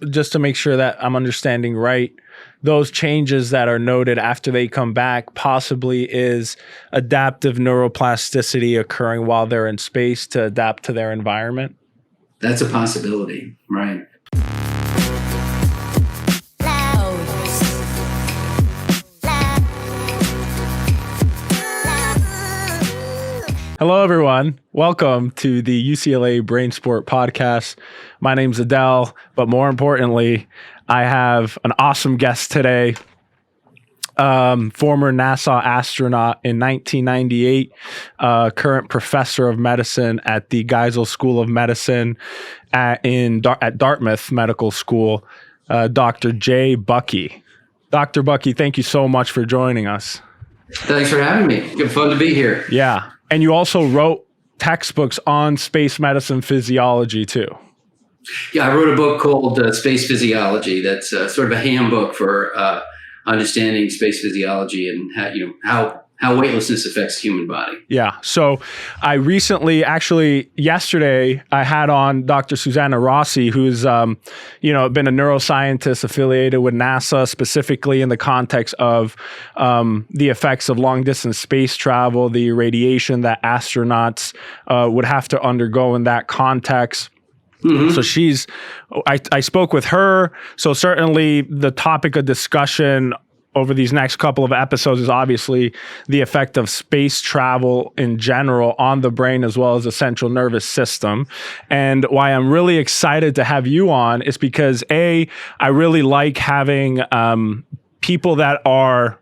just to make sure that I'm understanding right, those changes that are noted after they come back possibly is adaptive neuroplasticity occurring while they're in space to adapt to their environment? That's a possibility, right? Hello, everyone. Welcome to the UCLA Brain Sport Podcast. My name's Adele, but more importantly, I have an awesome guest today. Former NASA astronaut in 1998, current professor of medicine at the Geisel School of Medicine at Dartmouth Medical School, Dr. J. Buckey. Dr. Buckey, thank you so much for joining us. Thanks for having me. Good fun to be here. Yeah. And you also wrote textbooks on space medicine physiology too. Yeah, I wrote a book called Space Physiology. That's sort of a handbook for understanding space physiology and how weightlessness affects the human body. Yeah. So I recently, actually yesterday, I had on Dr. Susanna Rossi, who's, been a neuroscientist affiliated with NASA, specifically in the context of the effects of long distance space travel, the radiation that astronauts would have to undergo in that context. Mm-hmm. So I spoke with her. So certainly the topic of discussion over these next couple of episodes is obviously the effect of space travel in general on the brain as well as the central nervous system. And why I'm really excited to have you on is because I really like having people that are,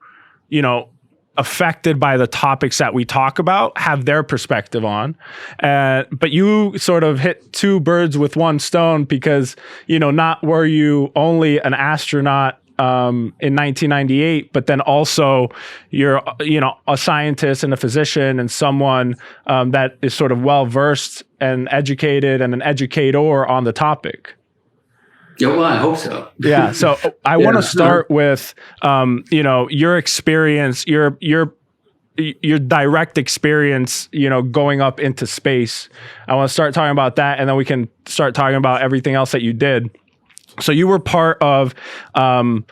affected by the topics that we talk about, have their perspective on. But you sort of hit two birds with one stone because, not were you only an astronaut in 1998, but then also you're, a scientist and a physician and someone that is sort of well-versed and educated and an educator on the topic. Yeah, well, I hope so. Yeah. So I want to start with, your experience, your direct experience, going up into space. I want to start talking about that, and then we can start talking about everything else that you did. So you were part of you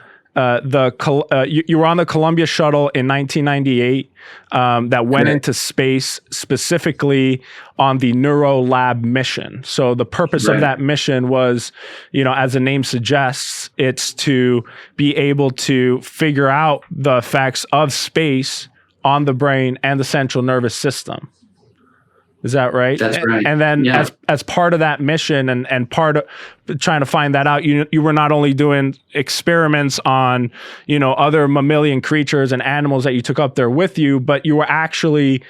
were on the Columbia shuttle in 1998 that went into space, specifically on the NeuroLab mission. So the purpose of that mission was, as the name suggests, it's to be able to figure out the effects of space on the brain and the central nervous system. Is that right? That's right. And then as part of that mission and part of trying to find that out, you were not only doing experiments on, other mammalian creatures and animals that you took up there with you, but you were actually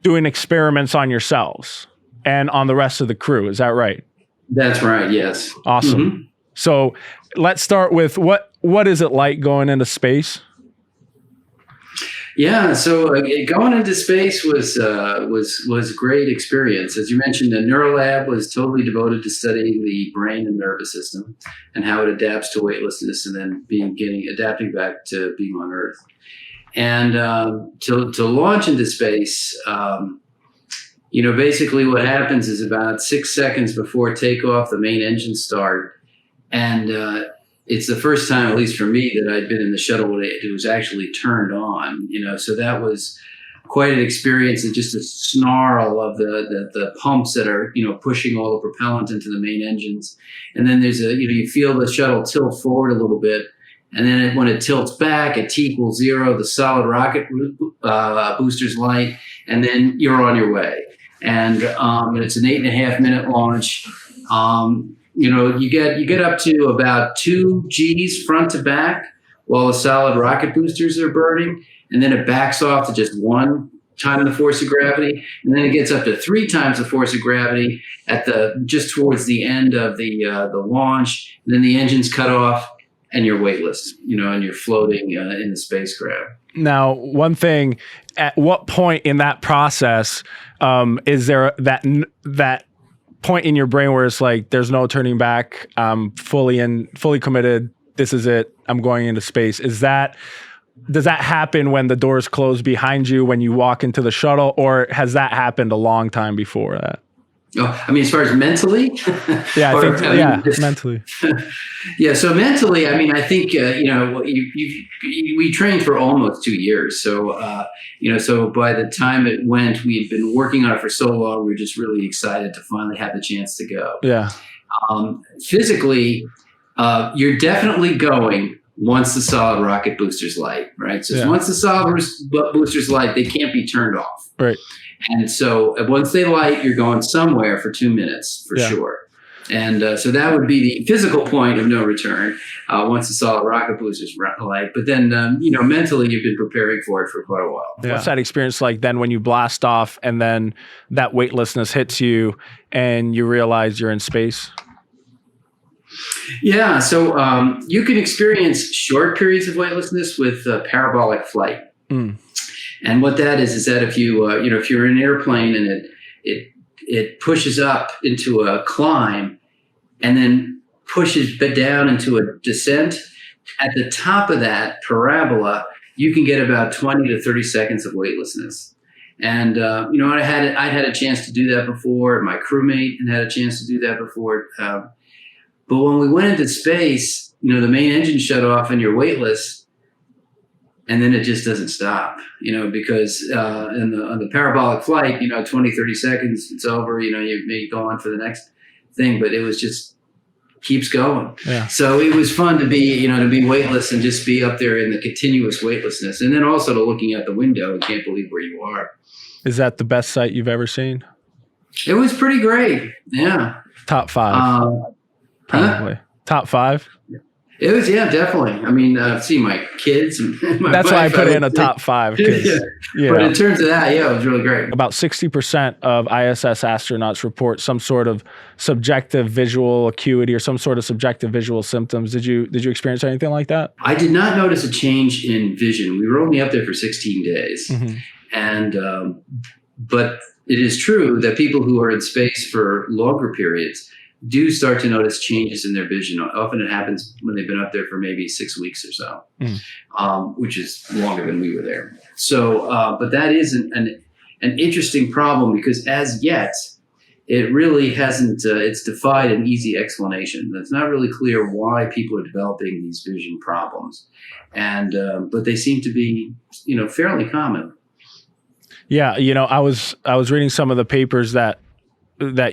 doing experiments on yourselves and on the rest of the crew. Is that right? That's right. Yes. Awesome. Mm-hmm. So let's start with what is it like going into space? Yeah, so going into space was a great experience. As you mentioned, the NeuroLab was totally devoted to studying the brain and nervous system and how it adapts to weightlessness, and then adapting back to being on Earth. And to launch into space, basically what happens is about 6 seconds before takeoff, the main engines start, and it's the first time, at least for me, that I'd been in the shuttle when it was actually turned on, so that was quite an experience, and just a snarl of the pumps that are, pushing all the propellant into the main engines. And then there's you feel the shuttle tilt forward a little bit. And then when it tilts back at T = 0, the solid rocket boosters light, and then you're on your way. And it's an 8.5 minute launch. You get up to about 2 Gs front to back while the solid rocket boosters are burning, and then it backs off to just 1 time the force of gravity, and then it gets up to 3 times the force of gravity at just towards the end of the launch. And then the engines cut off, and you're weightless, and you're floating in the spacecraft. Now, one thing: at what point in that process is there that point in your brain where it's like, there's no turning back, I'm fully committed, this is it, I'm going into space? Does that happen when the doors close behind you when you walk into the shuttle, or has that happened a long time before that? Oh, I mean, as far as mentally, Yeah, I think, just, mentally. yeah. So mentally, I mean, I think we trained for almost 2 years. So so by the time it went, we had been working on it for so long. We were just really excited to finally have the chance to go. Yeah. Physically, you're definitely going once the solid rocket boosters light, right? So once the solid boosters light, they can't be turned off. Right. And so once they light, you're going somewhere for 2 minutes for sure. And so that would be the physical point of no return once the solid rocket boosters light. But then, mentally, you've been preparing for it for quite a while. Yeah. What's that experience like then when you blast off and then that weightlessness hits you and you realize you're in space? Yeah. So you can experience short periods of weightlessness with parabolic flight. Mm. And what that is that if you if you're in an airplane and it pushes up into a climb and then pushes down into a descent, at the top of that parabola, you can get about 20 to 30 seconds of weightlessness. And I'd had a chance to do that before. My crewmate had a chance to do that before. But when we went into space, the main engine shut off and you're weightless. And then it just doesn't stop, because on the parabolic flight, 20, 30 seconds, it's over, you may go on for the next thing, but it was just keeps going. Yeah. So it was fun to be weightless and just be up there in the continuous weightlessness. And then also to looking out the window and can't believe where you are. Is that the best sight you've ever seen? It was pretty great. Yeah. Top 5. Probably. Top 5? It was, definitely. I mean, see my kids. And my That's wife, why I put it in a top 5. But in terms of that, it was really great. About 60% of ISS astronauts report some sort of subjective visual acuity or some sort of subjective visual symptoms. Did you experience anything like that? I did not notice a change in vision. We were only up there for 16 days. Mm-hmm. And but it is true that people who are in space for longer periods do start to notice changes in their vision. Often it happens when they've been up there for maybe 6 weeks or so, which is longer than we were there. So, but that is an interesting problem because as yet, it really hasn't, it's defied an easy explanation. It's not really clear why people are developing these vision problems. And, but they seem to be, fairly common. Yeah. I was reading some of the papers that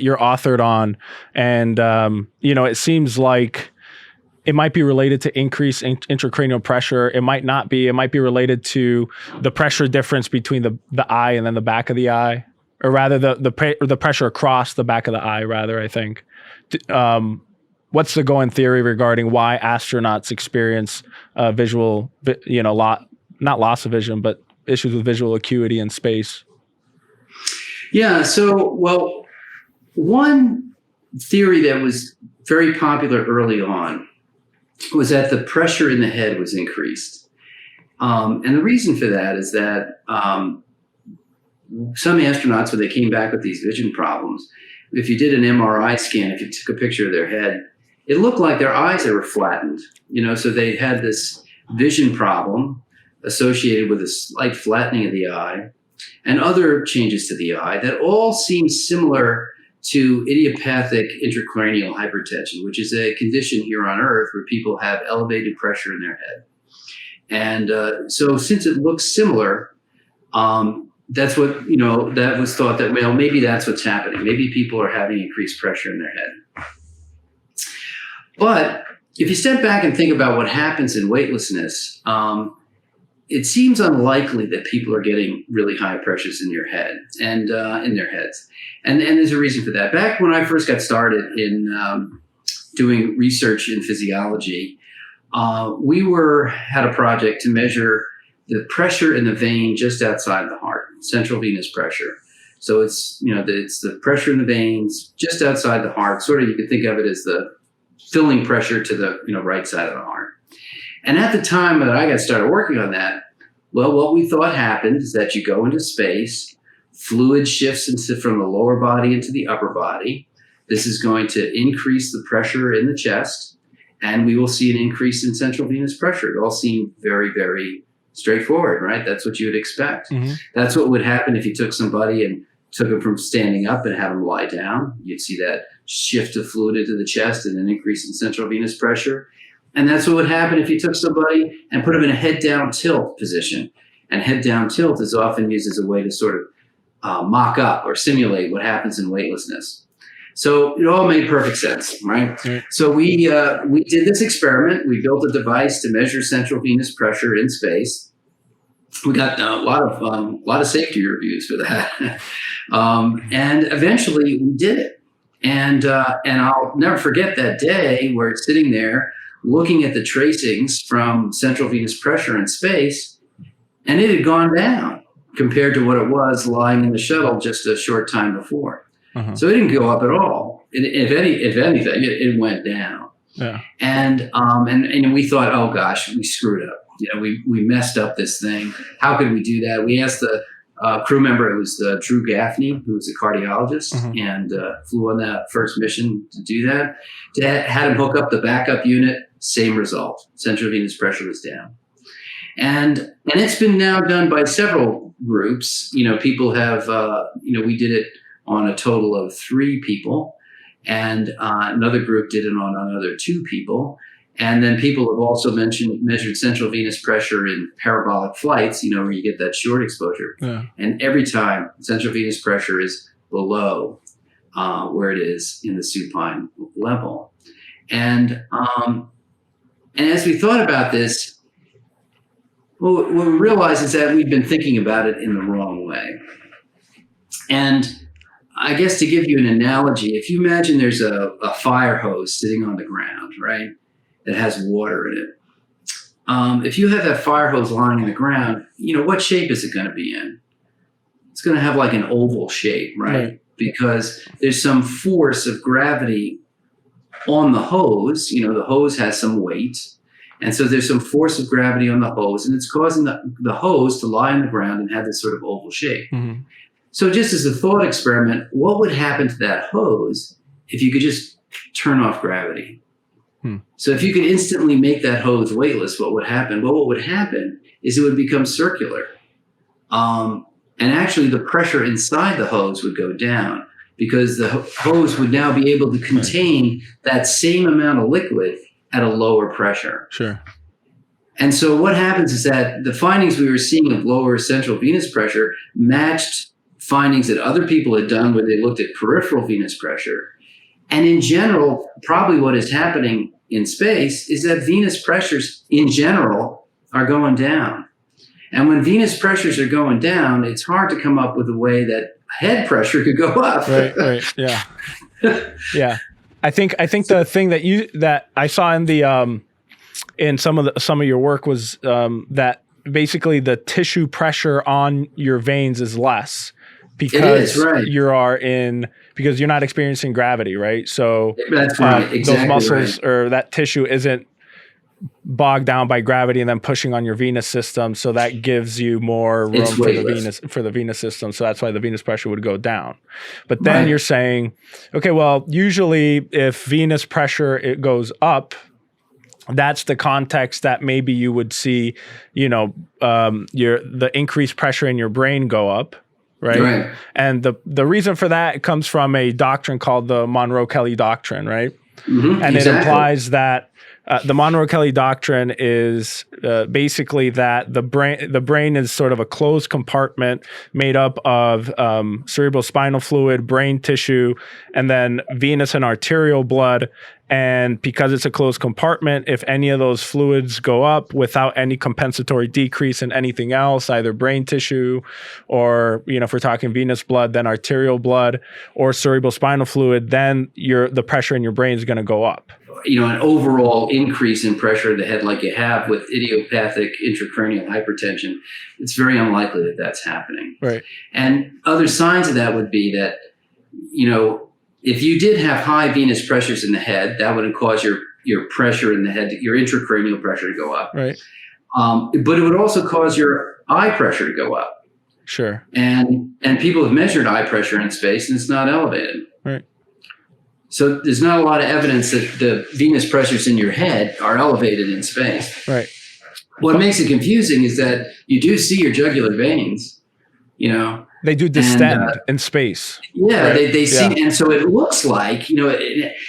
you're authored on, and it seems like it might be related to increased intracranial pressure. It might not be. It might be related to the pressure difference between the eye and then the back of the eye, or rather the pressure across the back of the eye. Rather, I think. What's the going theory regarding why astronauts experience visual, not loss of vision, but issues with visual acuity in space? Yeah. So, well. One theory that was very popular early on was that the pressure in the head was increased. And the reason for that is that some astronauts, when they came back with these vision problems, if you did an MRI scan, if you took a picture of their head, it looked like their eyes were flattened. So they had this vision problem associated with a slight flattening of the eye and other changes to the eye that all seem similar to idiopathic intracranial hypertension, which is a condition here on Earth where people have elevated pressure in their head. And so since it looks similar, that's what, that was thought that, well, maybe that's what's happening. Maybe people are having increased pressure in their head. But if you step back and think about what happens in weightlessness, it seems unlikely that people are getting really high pressures in your head and in their heads. And there's a reason for that. Back when I first got started in doing research in physiology, we had a project to measure the pressure in the vein just outside the heart, central venous pressure. So it's, it's the pressure in the veins just outside the heart. Sort of, you could think of it as the filling pressure to the right side of the heart. And at the time that I got started working on that, well, what we thought happened is that you go into space, fluid shifts from the lower body into the upper body. This is going to increase the pressure in the chest, and we will see an increase in central venous pressure. It all seemed very, very straightforward, right? That's what you would expect. Mm-hmm. That's what would happen if you took somebody and took them from standing up and had them lie down, you'd see that shift of fluid into the chest and an increase in central venous pressure. And that's what would happen if you took somebody and put them in a head down tilt position. And head down tilt is often used as a way to sort of mock up or simulate what happens in weightlessness. So it all made perfect sense, right? So we did this experiment. We built a device to measure central venous pressure in space. We got a lot of safety reviews for that, and eventually we did it. And I'll never forget that day where it's sitting there looking at the tracings from central venous pressure in space, and it had gone down compared to what it was lying in the shuttle just a short time before. Uh-huh. So it didn't go up at all. If anything, it went down. Yeah. And we thought, oh gosh, we screwed up. We messed up this thing. How could we do that? We asked the crew member, it was Drew Gaffney, who was a cardiologist, uh-huh. and flew on that first mission to do that. Had him hook up the backup unit, same result. Central venous pressure was down. And it's been now done by several groups. People have, we did it on a total of 3 people, and another group did it on another 2 people. And then people have also measured central venous pressure in parabolic flights, where you get that short exposure. Yeah. And every time central venous pressure is below where it is in the supine level. And as we thought about this, what we realized is that we've been thinking about it in the wrong way. And I guess to give you an analogy, if you imagine there's a fire hose sitting on the ground, right, that has water in it. If you have that fire hose lying in the ground, what shape is it going to be in? It's going to have like an oval shape, right? Because there's some force of gravity on the hose. The hose has some weight. And so there's some force of gravity on the hose, and it's causing the hose to lie on the ground and have this sort of oval shape. Mm-hmm. So just as a thought experiment, what would happen to that hose if you could just turn off gravity? So if you could instantly make that hose weightless, what would happen? Well, what would happen is it would become circular. And actually the pressure inside the hose would go down because the hose would now be able to contain that same amount of liquid at a lower pressure. Sure. And so what happens is that the findings we were seeing of lower central venous pressure matched findings that other people had done where they looked at peripheral venous pressure. And in general, probably what is happening in space is that venous pressures in general are going down. And when venous pressures are going down, it's hard to come up with a way that head pressure could go up. Right. Yeah. Yeah. I think the thing that I saw in the in some of your work was that basically the tissue pressure on your veins is less because because you're not experiencing gravity, right? So that's right. Exactly those muscles or that tissue isn't bogged down by gravity and then pushing on your venous system. So that gives you more room for the venous system. So that's why the venous pressure would go down. But then you're saying, okay, well, usually if venous pressure it goes up, that's the context that maybe you would see, the increased pressure in your brain go up. Right. And the reason for that comes from a doctrine called the Monroe-Kelly doctrine, right? Mm-hmm, and it implies that the Monroe-Kelly doctrine is basically that the brain is sort of a closed compartment made up of cerebrospinal fluid, brain tissue, and then venous and arterial blood. And because it's a closed compartment, if any of those fluids go up without any compensatory decrease in anything else, either brain tissue or, if we're talking venous blood, then arterial blood or cerebrospinal fluid, then the pressure in your brain is going to go up. An overall increase in pressure of the head like you have with idiopathic intracranial hypertension, it's very unlikely that that's happening. Right. And other signs of that would be that, if you did have high venous pressures in the head, that would cause your pressure in the head, your intracranial pressure to go up. Right. But it would also cause your eye pressure to go up. Sure. And people have measured eye pressure in space, and it's not elevated. Right. So there's not a lot of evidence that the venous pressures in your head are elevated in space. Right. What makes it confusing is that you do see your jugular veins, They do And distend in space. yeah, Right? they see, Yeah. and so it looks like, and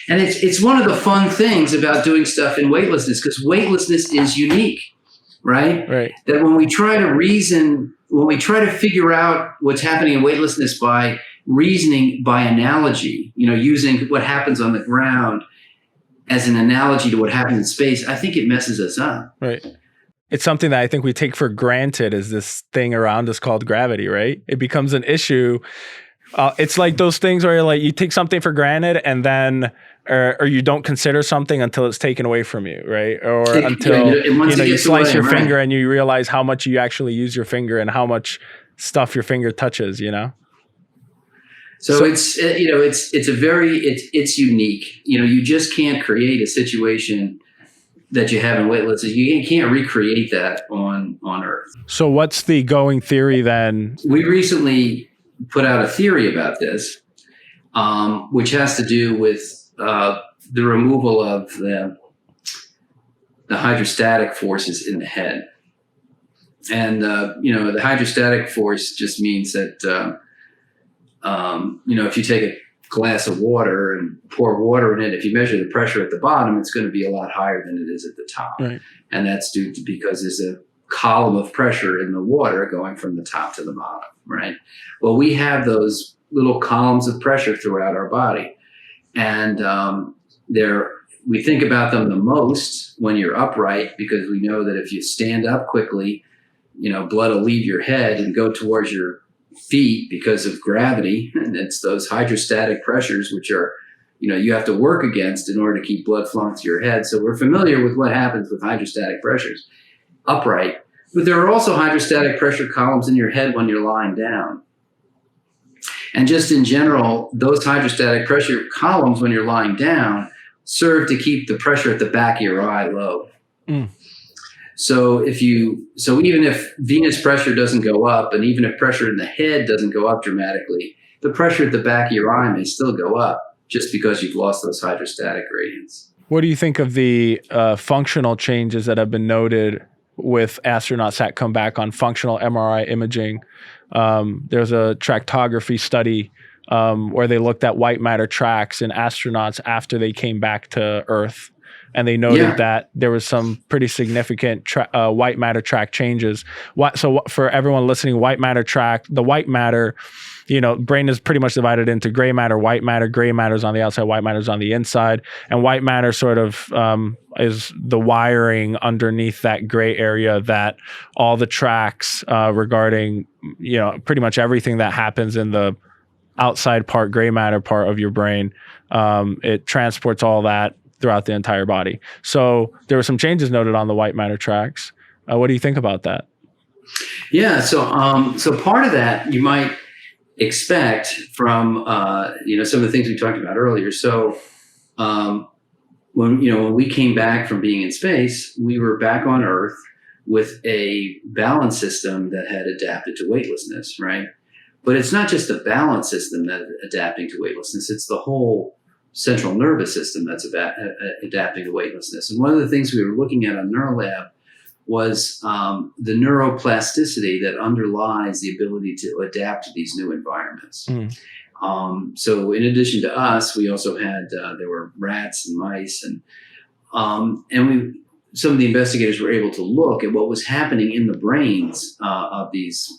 it's one of the fun things about doing stuff in weightlessness, because weightlessness is unique, right? Right. That when we try to figure out what's happening in weightlessness by reasoning by analogy, using what happens on the ground as an analogy to what happens in space, I think it messes us up. Right. It's something that I think we take for granted, is this thing around us called gravity, right? It becomes an issue. It's like those things where you take something for granted and then, or you don't consider something until it's taken away from you, right? Or until you slice your finger and you realize how much you actually use your finger and how much stuff your finger touches, So it's unique. You just can't create a situation that you have in weightlessness. You can't recreate that on Earth. So what's the going theory then? We recently put out a theory about this, which has to do with the removal of the hydrostatic forces in the head. And, the hydrostatic force just means that, if you take a glass of water and pour water in it, if you measure the pressure at the bottom, it's going to be a lot higher than it is at the top. Right. And that's because there's a column of pressure in the water going from the top to the bottom, right? Well, we have those little columns of pressure throughout our body. And we think about them the most when you're upright, because we know that if you stand up quickly, blood will leave your head and go towards your feet because of gravity. And it's those hydrostatic pressures, which are, you have to work against in order to keep blood flowing to your head. So we're familiar with what happens with hydrostatic pressures upright, but there are also hydrostatic pressure columns in your head when you're lying down. And just in general, those hydrostatic pressure columns when you're lying down serve to keep the pressure at the back of your eye low. Mm. So even if venous pressure doesn't go up, and even if pressure in the head doesn't go up dramatically, the pressure at the back of your eye may still go up just because you've lost those hydrostatic gradients. What do you think of the functional changes that have been noted with astronauts that come back on functional MRI imaging? There's a tractography study where they looked at white matter tracks in astronauts after they came back to Earth. And they noted that there was some pretty significant white matter track changes. So for everyone listening, the white matter, brain is pretty much divided into gray matter, white matter. Gray matter is on the outside, white matter is on the inside. And white matter sort of is the wiring underneath that gray area that all the tracks regarding, pretty much everything that happens in the outside part, gray matter part of your brain, it transports all that throughout the entire body. So there were some changes noted on the white matter tracks. What do you think about that? Yeah, so part of that you might expect from some of the things we talked about earlier. So when we came back from being in space, we were back on Earth with a balance system that had adapted to weightlessness, right? But it's not just the balance system that adapting to weightlessness; it's the whole central nervous system that's adapting to weightlessness. And one of the things we were looking at on NeuroLab was the neuroplasticity that underlies the ability to adapt to these new environments. Mm. So in addition to us, we also had, there were rats and mice, and some of the investigators were able to look at what was happening in the brains of these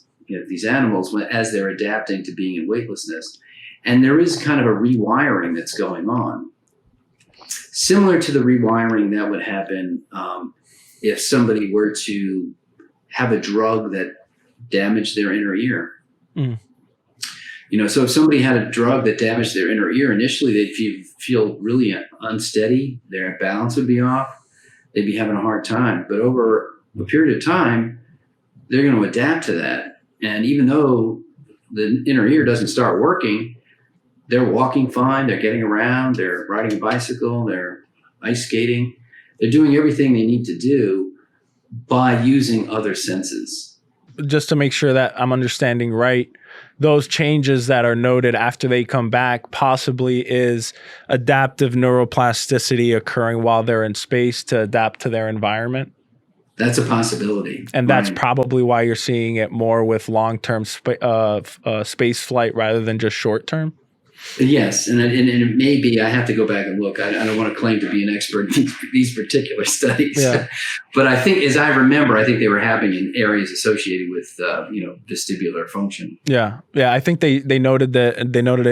animals as they're adapting to being in weightlessness. And there is kind of a rewiring that's going on, similar to the rewiring that would happen if somebody were to have a drug that damaged their inner ear. Mm. So if somebody had a drug that damaged their inner ear, initially they'd feel really unsteady. Their balance would be off. They'd be having a hard time. But over a period of time, they're going to adapt to that. And even though the inner ear doesn't start working, they're walking fine, they're getting around, they're riding a bicycle, they're ice skating. They're doing everything they need to do by using other senses. Just to make sure that I'm understanding right, those changes that are noted after they come back possibly is adaptive neuroplasticity occurring while they're in space to adapt to their environment? That's a possibility. And that's Right. probably why you're seeing it more with long-term space flight rather than just short-term. Yes, and it may be. I have to go back and look. I don't want to claim to be an expert in these particular studies, Yeah. but I think, as I remember, I think they were happening in areas associated with vestibular function. Yeah. I think they noted it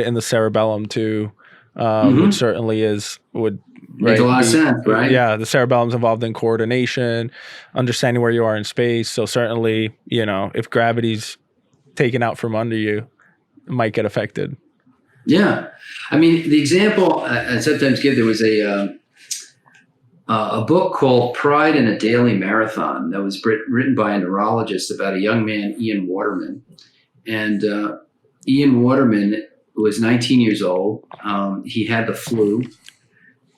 in the cerebellum too, which certainly would Make a lot of sense, right? Yeah, the cerebellum's involved in coordination, understanding where you are in space. So certainly, if gravity's taken out from under you, it might get affected. Yeah, I mean, the example I sometimes give, there was a book called Pride in a Daily Marathon that was written by a neurologist about a young man, Ian Waterman. And Ian Waterman was 19 years old. He had the flu,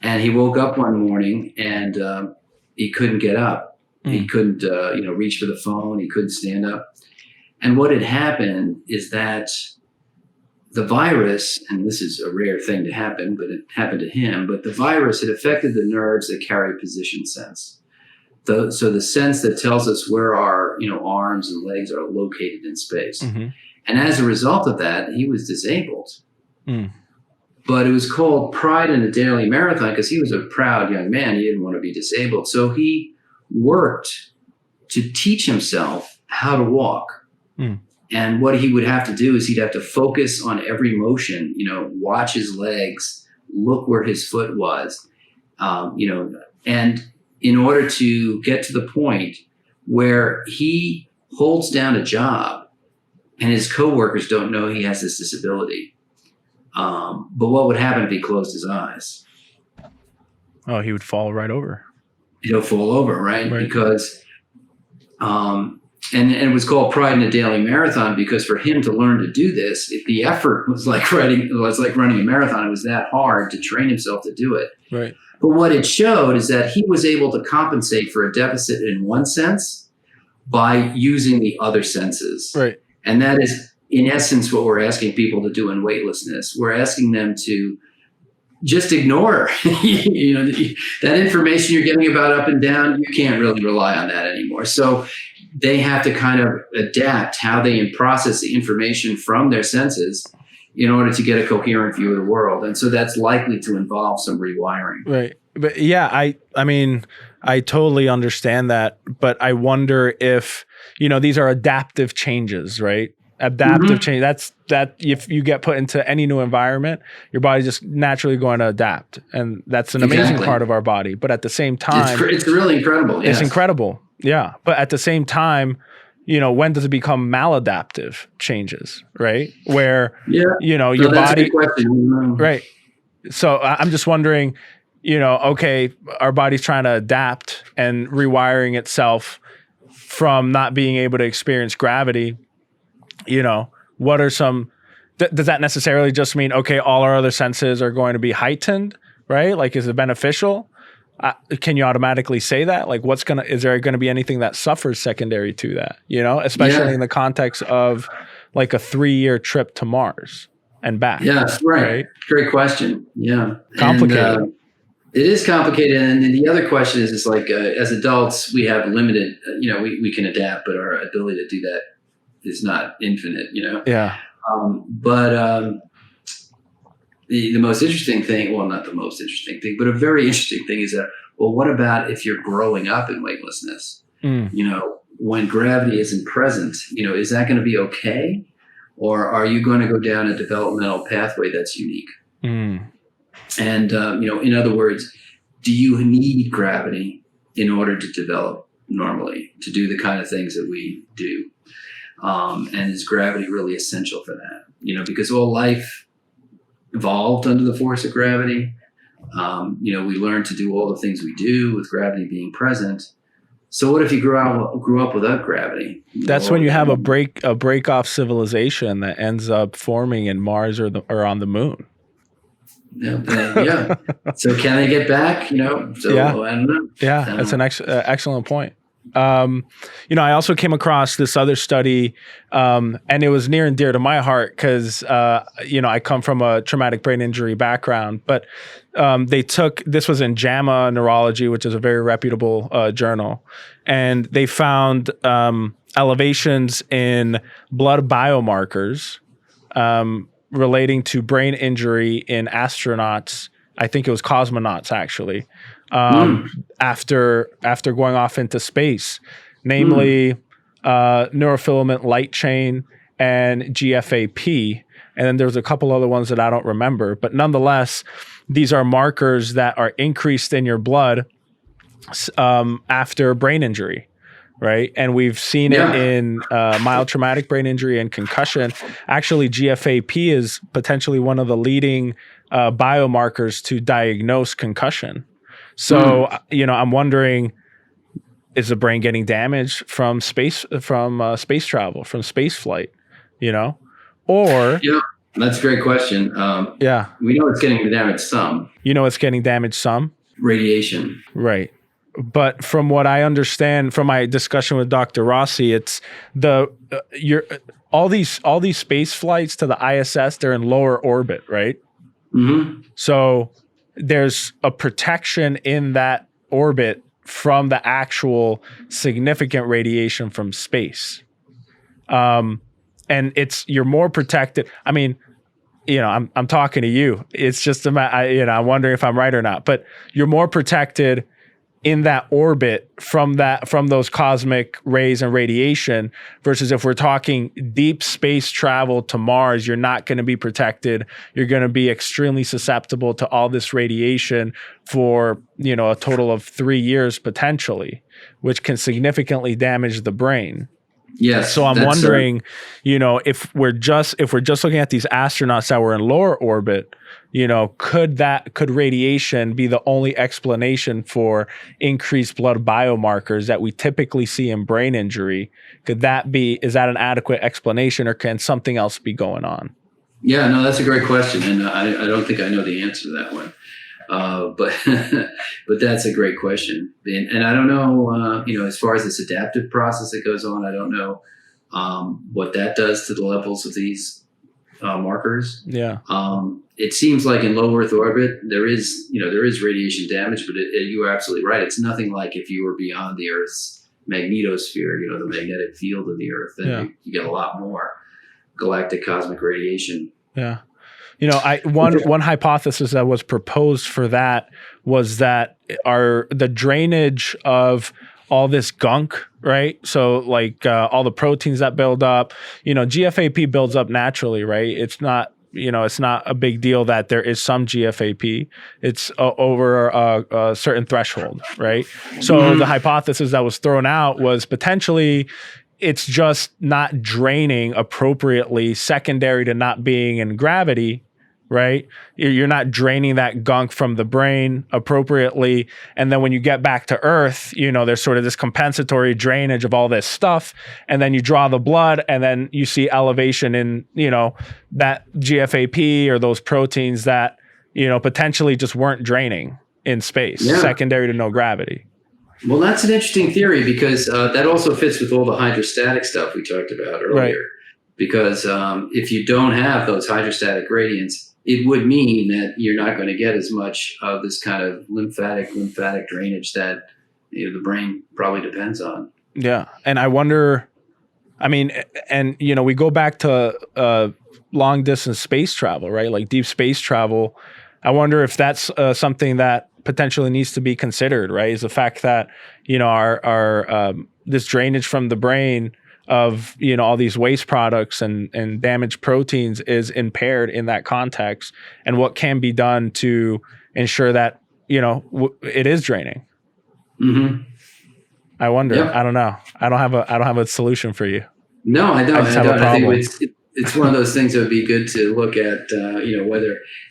and he woke up one morning and he couldn't get up. He couldn't, reach for the phone. He couldn't stand up. And what had happened is that the virus, and this is a rare thing to happen, but it happened to him, but the virus had affected the nerves that carry position sense. So the sense that tells us where our arms and legs are located in space. Mm-hmm. And as a result of that, he was disabled. But it was called Pride in a Daily Marathon because he was a proud young man. He didn't want to be disabled. So he worked to teach himself how to walk. And what he would have to do is he'd have to focus on every motion, watch his legs, look where his foot was, and in order to get to the point where he holds down a job and his coworkers don't know he has this disability. But what would happen if he closed his eyes? Oh, he would fall right over. He'll fall over, right? Because, and it was called Pride in a Daily Marathon because for him to learn to do this, the effort was like running a marathon. It was that hard to train himself to do it. Right. But what it showed is that he was able to compensate for a deficit in one sense by using the other senses. Right. And that is, in essence, what we're asking people to do in weightlessness. We're asking them to just ignore, that information you're getting about up and down. You can't really rely on that anymore. So they have to kind of adapt how they process the information from their senses in order to get a coherent view of the world. And so that's likely to involve some rewiring. Right. But yeah, I mean, I totally understand that, but I wonder if, these are adaptive changes, right? Adaptive change. That if you get put into any new environment, your body's just naturally going to adapt. And that's an amazing part of our body. But at the same time, it's really incredible. Yes. It's incredible. Yeah. But at the same time, when does it become maladaptive changes, right? Where, your body, right. So I'm just wondering, okay, our body's trying to adapt and rewiring itself from not being able to experience gravity. What are some, does that necessarily just mean, okay, all our other senses are going to be heightened, right? Like, is it beneficial? Can you automatically say that? Like, is there going to be anything that suffers secondary to that, especially in the context of like a 3-year trip to Mars and back? Yes, right. Great question. Yeah. Complicated. And, it is complicated. And the other question is like, as adults, we have limited, we can adapt, but our ability to do that is not infinite, Yeah. But the most interesting thing, well, not the most interesting thing, but a very interesting thing is that, well, what about if you're growing up in weightlessness? When gravity isn't present, is that going to be okay? Or are you going to go down a developmental pathway that's unique? And, in other words, do you need gravity in order to develop normally, to do the kind of things that we do? And is gravity really essential for that? Because all life evolved under the force of gravity. We learned to do all the things we do with gravity being present. So what if you grew up without gravity? That's when you have a break off civilization that ends up forming in Mars or on the moon. Yeah. So can they get back? So, yeah. I don't know. Yeah, that's an excellent point. I also came across this other study, and it was near and dear to my heart because, I come from a traumatic brain injury background, but this was in JAMA Neurology, which is a very reputable journal, and they found elevations in blood biomarkers relating to brain injury in astronauts. I think it was cosmonauts actually. After going off into space, namely neurofilament light chain and GFAP. And then there's a couple other ones that I don't remember. But nonetheless, these are markers that are increased in your blood after brain injury, right? And we've seen it in mild traumatic brain injury and concussion. Actually, GFAP is potentially one of the leading biomarkers to diagnose concussion. So, I'm wondering, is the brain getting damaged from space travel, from space flight, or? Yeah, that's a great question. We know it's getting damaged some. It's getting damaged some? Radiation. Right. But from what I understand from my discussion with Dr. Rossi, it's all these space flights to the ISS, they're in lower orbit, right? Mm-hmm. So there's a protection in that orbit from the actual significant radiation from space. And you're more protected. I mean, I'm talking to you. It's just, I'm wondering if I'm right or not, but you're more protected in that orbit from those cosmic rays and radiation versus if we're talking deep space travel to Mars, you're not going to be protected. You're going to be extremely susceptible to all this radiation for, a total of 3 years potentially, which can significantly damage the brain. Yes. So I'm wondering, if we're just looking at these astronauts that were in lower orbit, could radiation be the only explanation for increased blood biomarkers that we typically see in brain injury? Is that an adequate explanation, or can something else be going on? Yeah, no, that's a great question. And I don't think I know the answer to that one. But that's a great question. And I don't know, as far as this adaptive process that goes on, I don't know what that does to the levels of these markers. Yeah. It seems like in low Earth orbit, there is radiation damage, but you are absolutely right. It's nothing like if you were beyond the Earth's magnetosphere, the magnetic field of the Earth, then you get a lot more galactic cosmic radiation. Yeah. One hypothesis that was proposed for that was that the drainage of all this gunk, right? So like all the proteins that build up, GFAP builds up naturally, right? It's not a big deal that there is some GFAP. It's over a certain threshold, right? So the hypothesis that was thrown out was potentially it's just not draining appropriately, secondary to not being in gravity, right? You're not draining that gunk from the brain appropriately. And then when you get back to Earth, there's sort of this compensatory drainage of all this stuff. And then you draw the blood and then you see elevation in, that GFAP or those proteins that, potentially just weren't draining in space, secondary to no gravity. Well, that's an interesting theory because that also fits with all the hydrostatic stuff we talked about earlier. Right. Because if you don't have those hydrostatic gradients, it would mean that you're not going to get as much of this kind of lymphatic drainage that the brain probably depends on. Yeah. And I wonder, we go back to long distance space travel, right? Like deep space travel. I wonder if that's something that potentially needs to be considered, right? Is the fact that, our this drainage from the brain of, all these waste products and damaged proteins is impaired in that context, and what can be done to ensure that, it is draining. Mm-hmm. I wonder. Yep. I don't know. I don't have a solution for you. No, I don't. I think it's one of those things that would be good to look at,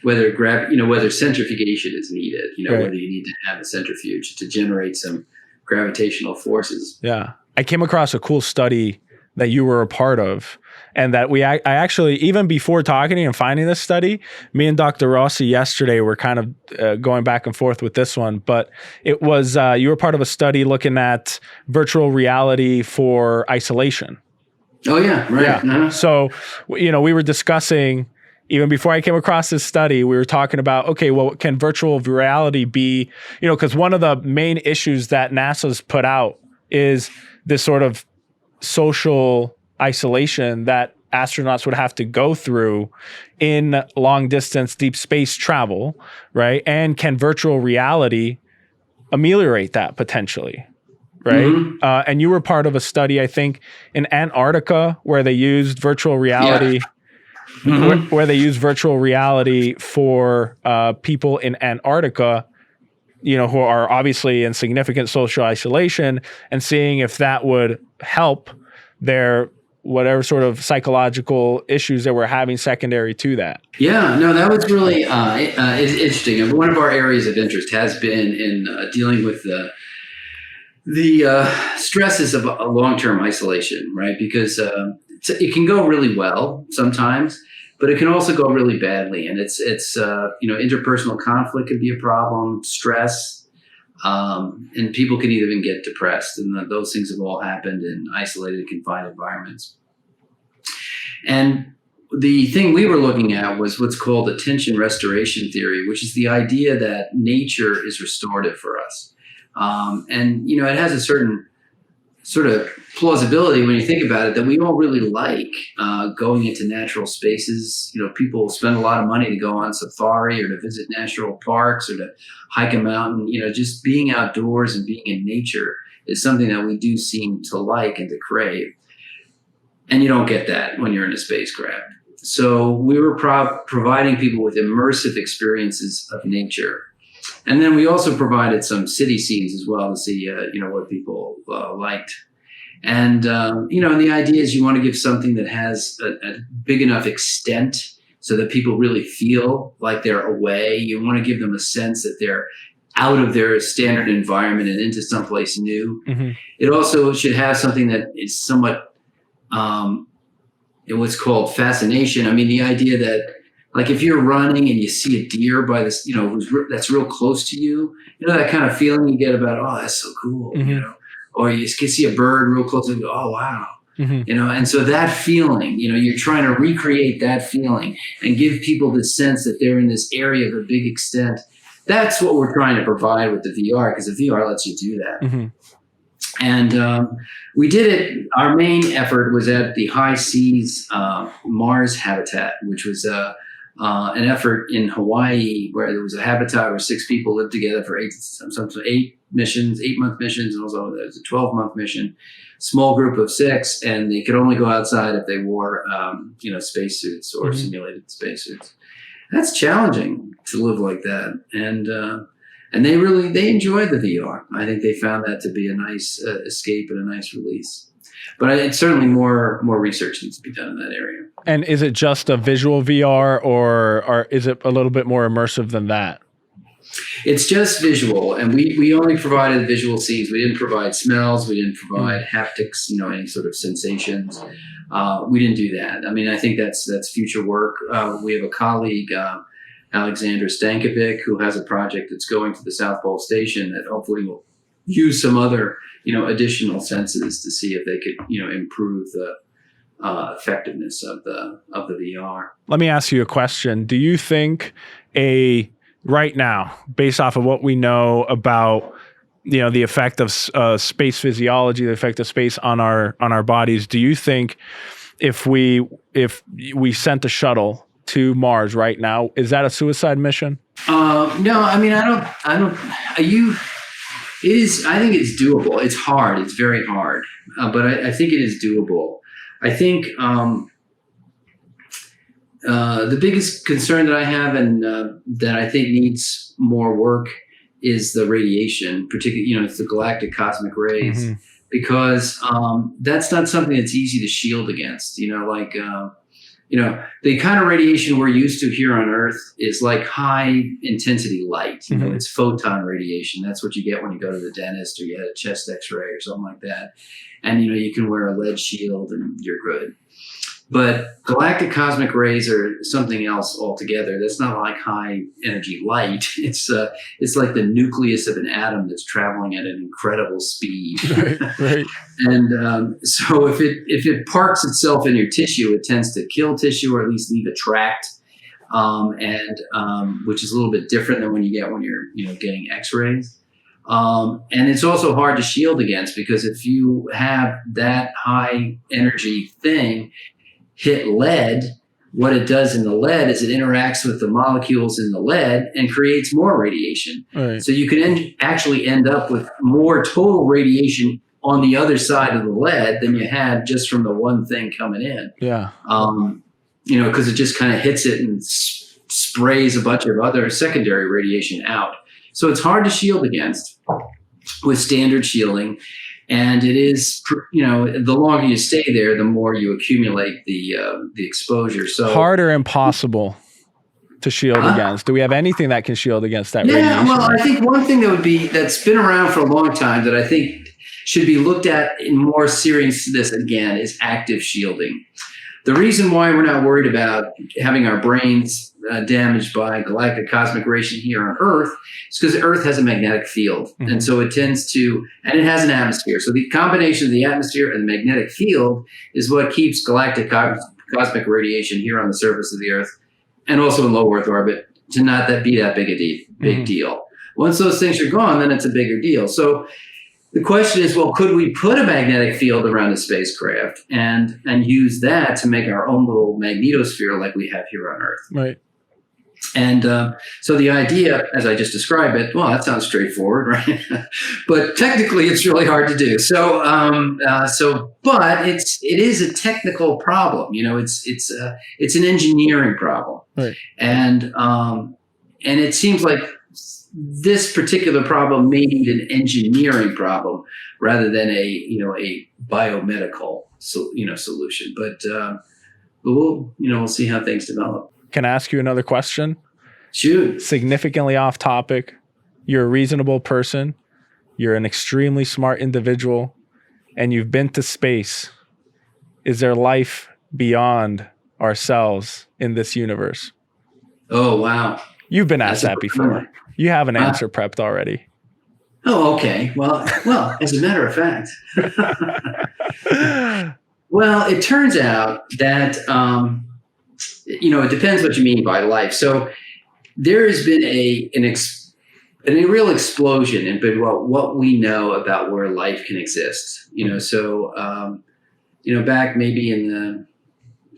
whether centrifugation is needed, right. Whether you need to have a centrifuge to generate some gravitational forces. Yeah. I came across a cool study that you were a part of. And that I actually, even before talking and finding this study, me and Dr. Rossi yesterday were kind of going back and forth with this one, but it was, you were part of a study looking at virtual reality for isolation. Oh yeah, right. Yeah. Uh-huh. So, we were discussing, even before I came across this study, we were talking about, okay, well, can virtual reality be, because one of the main issues that NASA's put out is this sort of social isolation that astronauts would have to go through in long distance deep space travel, right? And can virtual reality ameliorate that potentially, right? Mm-hmm. And you were part of a study, I think, in Antarctica where they used virtual reality. Yeah. Mm-hmm. Where they use virtual reality for people in Antarctica, who are obviously in significant social isolation, and seeing if that would help their whatever sort of psychological issues that we're having secondary to that. Yeah, no, that was really interesting. One of our areas of interest has been in dealing with the stresses of a long-term isolation, right? Because it can go really well sometimes, but it can also go really badly. And it's interpersonal conflict can be a problem, stress, and people can even get depressed. And those things have all happened in isolated, confined environments. And the thing we were looking at was what's called attention restoration theory, which is the idea that nature is restorative for us. And it has a certain sort of plausibility when you think about it, that we all really like going into natural spaces. People spend a lot of money to go on safari or to visit national parks or to hike a mountain. Just being outdoors and being in nature is something that we do seem to like and to crave. And you don't get that when you're in a spacecraft. So we were providing people with immersive experiences of nature. And then we also provided some city scenes as well to see, what people liked. And, and the idea is you want to give something that has a big enough extent so that people really feel like they're away. You want to give them a sense that they're out of their standard environment and into someplace new. Mm-hmm. It also should have something that is somewhat what's called fascination. I mean, the idea that, like, if you're running and you see a deer by this, that's real close to you, that kind of feeling you get about, oh, that's so cool, mm-hmm. Or you can see a bird real close and go, oh, wow. Mm-hmm. And so that feeling, you're trying to recreate that feeling and give people the sense that they're in this area of a big extent. That's what we're trying to provide with the VR, because the VR lets you do that. Mm-hmm. And we did it. Our main effort was at the High Seas Mars habitat, which was an effort in Hawaii where there was a habitat where 6 people lived together for 8 missions, 8-month missions, and also there was a 12-month mission. Small group of 6, and they could only go outside if they wore, spacesuits or mm-hmm. simulated spacesuits. That's challenging to live like that, and they enjoyed the VR. I think they found that to be a nice escape and a nice release. But it's certainly more research needs to be done in that area. And is it just a visual VR, or is it a little bit more immersive than that? It's just visual, and we only provided visual scenes. We didn't provide smells. We didn't provide haptics, any sort of sensations. We didn't do that. I mean, I think that's future work. We have a colleague, Alexander Stankovic, who has a project that's going to the South Pole Station that hopefully will use some other, additional senses to see if they could, improve the effectiveness of the VR. Let me ask you a question. Do you think right now, based off of what we know about, the effect of space physiology, the effect of space on our bodies, do you think if we sent a shuttle to Mars right now, is that a suicide mission? No, I mean, I don't. It is. I think it's doable. It's hard. It's very hard, but I think it is doable. I think the biggest concern that I have, and that I think needs more work, is the radiation, particularly, it's the galactic cosmic rays, mm-hmm. because that's not something that's easy to shield against. the kind of radiation we're used to here on Earth is like high intensity light. It's photon radiation. That's what you get when you go to the dentist or you had a chest X-ray or something like that. And, you can wear a lead shield and you're good. But galactic cosmic rays are something else altogether. That's not like high energy light. It's like the nucleus of an atom that's traveling at an incredible speed. Right. And so if it parks itself in your tissue, it tends to kill tissue or at least leave a tract, which is a little bit different than when you're getting X-rays. And it's also hard to shield against, because if you have that high energy thing hit lead, what it does in the lead is it interacts with the molecules in the lead and creates more radiation. Right. So you can actually end up with more total radiation on the other side of the lead than you had just from the one thing coming in. Yeah. Because it just kind of hits it and sprays a bunch of other secondary radiation out. So it's hard to shield against with standard shielding. And it is, the longer you stay there, the more you accumulate the exposure. So hard or impossible to shield against? Do we have anything that can shield against that radiation? Yeah, well, I think one thing that's been around for a long time that I think should be looked at in more seriousness again is active shielding. The reason why we're not worried about having our brains damaged by galactic cosmic radiation here on Earth is because Earth has a magnetic field. And so it tends to, and it has an atmosphere. So the combination of the atmosphere and the magnetic field is what keeps galactic cosmic radiation here on the surface of the Earth and also in low Earth orbit to not be that big deal. Once those things are gone, then it's a bigger deal. So the question is, well, could we put a magnetic field around a spacecraft and use that to make our own little magnetosphere like we have here on Earth? Right. And so the idea, as I just described it, well, that sounds straightforward, right? But technically, it's really hard to do. But it is a technical problem. It's an engineering problem, right? And it seems like this particular problem may need an engineering problem rather than a biomedical solution. But we'll see how things develop. Can I ask you another question? Shoot. Significantly off topic. You're a reasonable person. You're an extremely smart individual, and you've been to space. Is there life beyond ourselves in this universe? Oh, wow. You've been asked that before. You have an answer prepped already. Oh, okay. Well, as a matter of fact. Well, it turns out that, it depends what you mean by life. So there has been a real explosion in what we know about where life can exist. Back maybe in the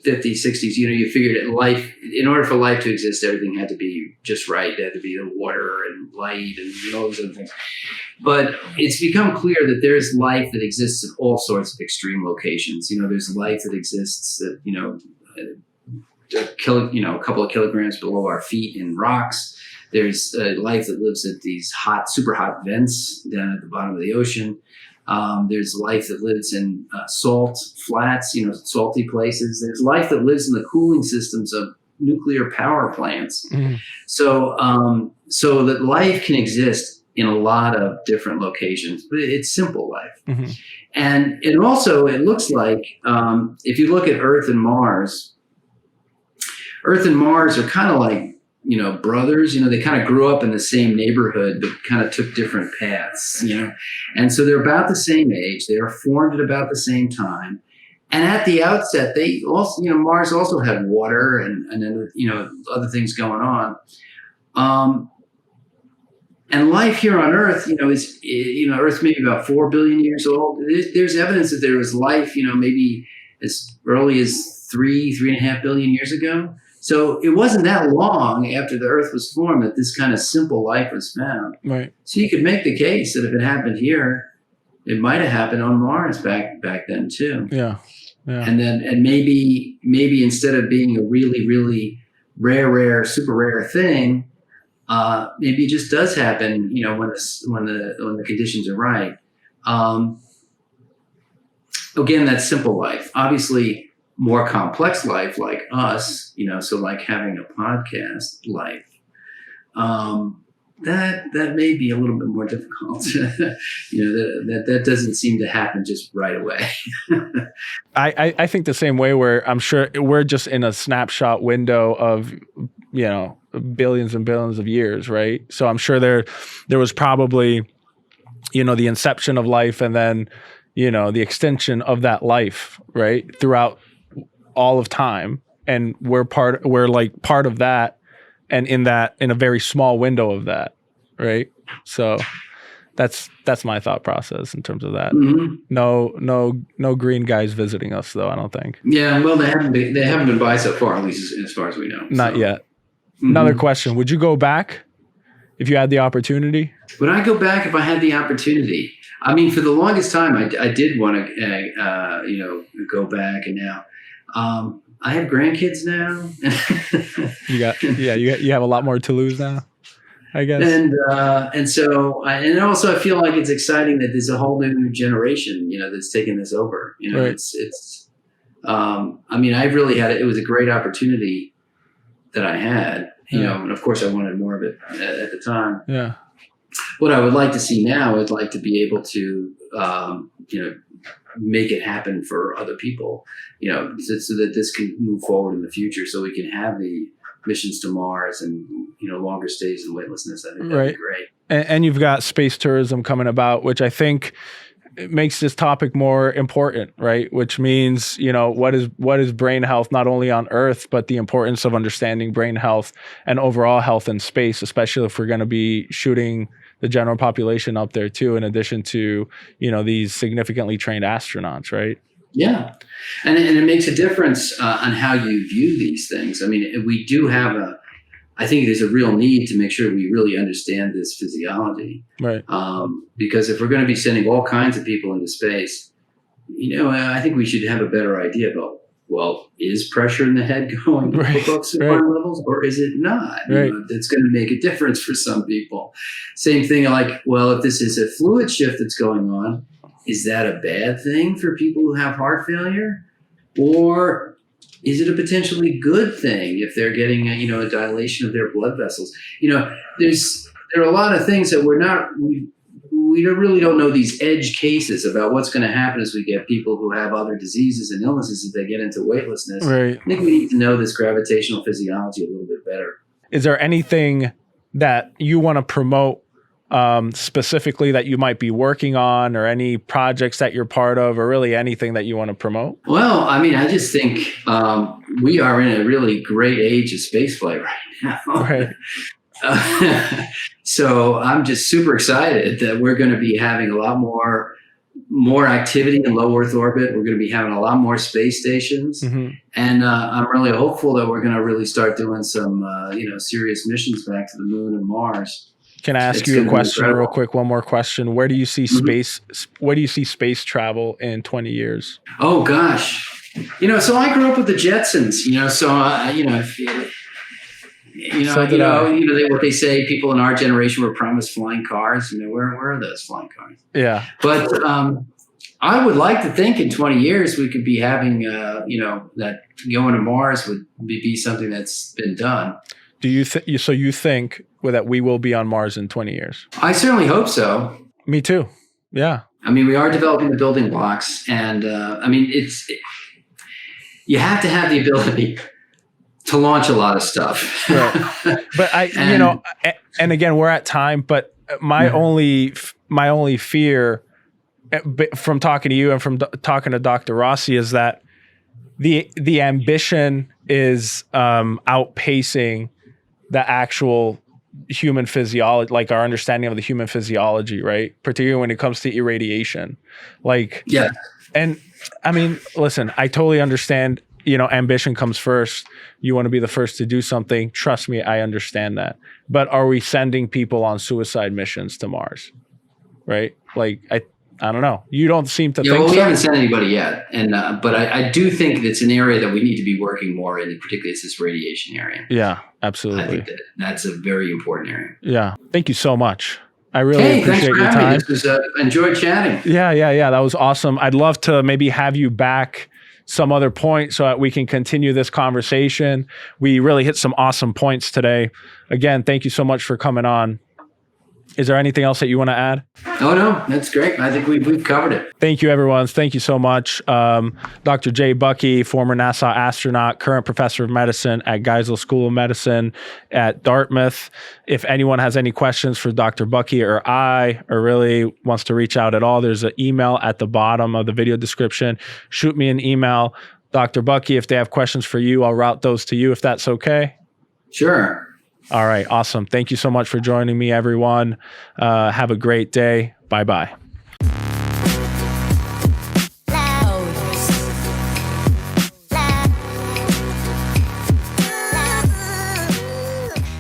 50s, 60s, you figured that life, in order for life to exist, everything had to be just right. It had to be the water and light and all those other things. But it's become clear that there's life that exists in all sorts of extreme locations. There's life that exists at, a couple of kilograms below our feet in rocks. There's life that lives at these super hot vents down at the bottom of the ocean. There's life that lives in salt flats, salty places. There's life that lives in the cooling systems of nuclear power plants. So that life can exist in a lot of different locations, but it's simple life. And it looks like, if you look at Earth and Mars are kind of like, brothers, they kind of grew up in the same neighborhood, but kind of took different paths, and so they're about the same age. They are formed at about the same time. And at the outset, they also, Mars also had water and then, other things going on. And life here on Earth, is, Earth's maybe about 4 billion years old. There's evidence that there was life, maybe as early as 3.5 billion years ago. So it wasn't that long after the Earth was formed that this kind of simple life was found. Right. So you could make the case that if it happened here, it might have happened on Mars back then too. Yeah. And maybe instead of being a really, really rare, super rare thing, maybe it just does happen, when the conditions are right. Again, that's simple life. Obviously, more complex life like us, so like having a podcast life, that may be a little bit more difficult. That doesn't seem to happen just right away. I think the same way, where I'm sure we're just in a snapshot window of, billions and billions of years, right? So I'm sure there was probably, the inception of life, and then, the extension of that life, right, throughout all of time. And we're like part of that, and in a very small window of that, right? So that's my thought process in terms of that. Mm-hmm. No green guys visiting us, though, I don't think. Yeah, well, they haven't been by so far, at least as far as we know. Not yet. Mm-hmm. Another question: would you go back if you had the opportunity? Would I go back if I had the opportunity? I mean, for the longest time, I did want to, go back, and now I have grandkids now. You have a lot more to lose now, I guess. And so I feel like it's exciting that there's a whole new generation, that's taking this over. Right. It's. I really had it was a great opportunity that I had, and of course I wanted more of it at the time. Yeah. What I would like to see now is like to be able to, make it happen for other people, so that this can move forward in the future, so we can have the missions to Mars and, longer stays in weightlessness. I think that'd be great. And you've got space tourism coming about, which I think makes this topic more important, right? Which means, what is brain health, not only on Earth, but the importance of understanding brain health and overall health in space, especially if we're going to be shooting the general population up there too, in addition to, these significantly trained astronauts, right? Yeah. And it makes a difference on how you view these things. I mean, we do have I think there's a real need to make sure we really understand this physiology. Right. Because if we're going to be sending all kinds of people into space, I think we should have a better idea about, well, is pressure in the head going above certain levels, or is it not? Right. That's going to make a difference for some people. Same thing like, well, if this is a fluid shift that's going on, is that a bad thing for people who have heart failure? Or is it a potentially good thing if they're getting a dilation of their blood vessels? There are a lot of things that we really don't know, these edge cases about what's going to happen as we get people who have other diseases and illnesses if they get into weightlessness. Right. I think we need to know this gravitational physiology a little bit better. Is there anything that you want to promote specifically that you might be working on, or any projects that you're part of, or really anything that you want to promote? Well, I just think we are in a really great age of spaceflight right now. Right. So I'm just super excited that we're going to be having a lot more activity in low Earth orbit. We're going to be having a lot more space stations. Mm-hmm. And I'm really hopeful that we're going to really start doing some, serious missions back to the moon and Mars. Can I ask you a question real quick? One more question. Where do you see space? Where do you see space travel in 20 years? Oh gosh, so I grew up with the Jetsons. What they say, people in our generation were promised flying cars. Where are those flying cars? Yeah. But I would like to think in 20 years we could be having, that going to Mars would be something that's been done. Do you think that we will be on Mars in 20 years? I certainly hope so. Me too. Yeah. We are developing the building blocks, and you have to have the ability to launch a lot of stuff. Right. But and again, we're at time, but my only fear from talking to you and from talking to Dr. Rossi is that the ambition is outpacing the actual human physiology, like our understanding of the human physiology, right? Particularly when it comes to irradiation. Yeah. And listen, I totally understand, ambition comes first. You want to be the first to do something. Trust me, I understand that. But are we sending people on suicide missions to Mars? Right? I don't know. You don't seem to think so. We haven't sent anybody yet. But I do think it's an area that we need to be working more in, particularly it's this radiation area. Yeah, absolutely. I think that's a very important area. Yeah. Thank you so much. I really appreciate your time. Thanks for having me. Enjoyed chatting. Yeah. That was awesome. I'd love to maybe have you back some other point so that we can continue this conversation. We really hit some awesome points today. Again, thank you so much for coming on. Is there anything else that you want to add? Oh, no, that's great. I think we've covered it. Thank you, everyone. Thank you so much. Dr. Jay Buckey, former NASA astronaut, current professor of medicine at Geisel School of Medicine at Dartmouth. If anyone has any questions for Dr. Buckey or I, or really wants to reach out at all, there's an email at the bottom of the video description. Shoot me an email. Dr. Buckey, if they have questions for you, I'll route those to you if that's okay. Sure. All right. Awesome. Thank you so much for joining me, everyone. Have a great day. Bye-bye.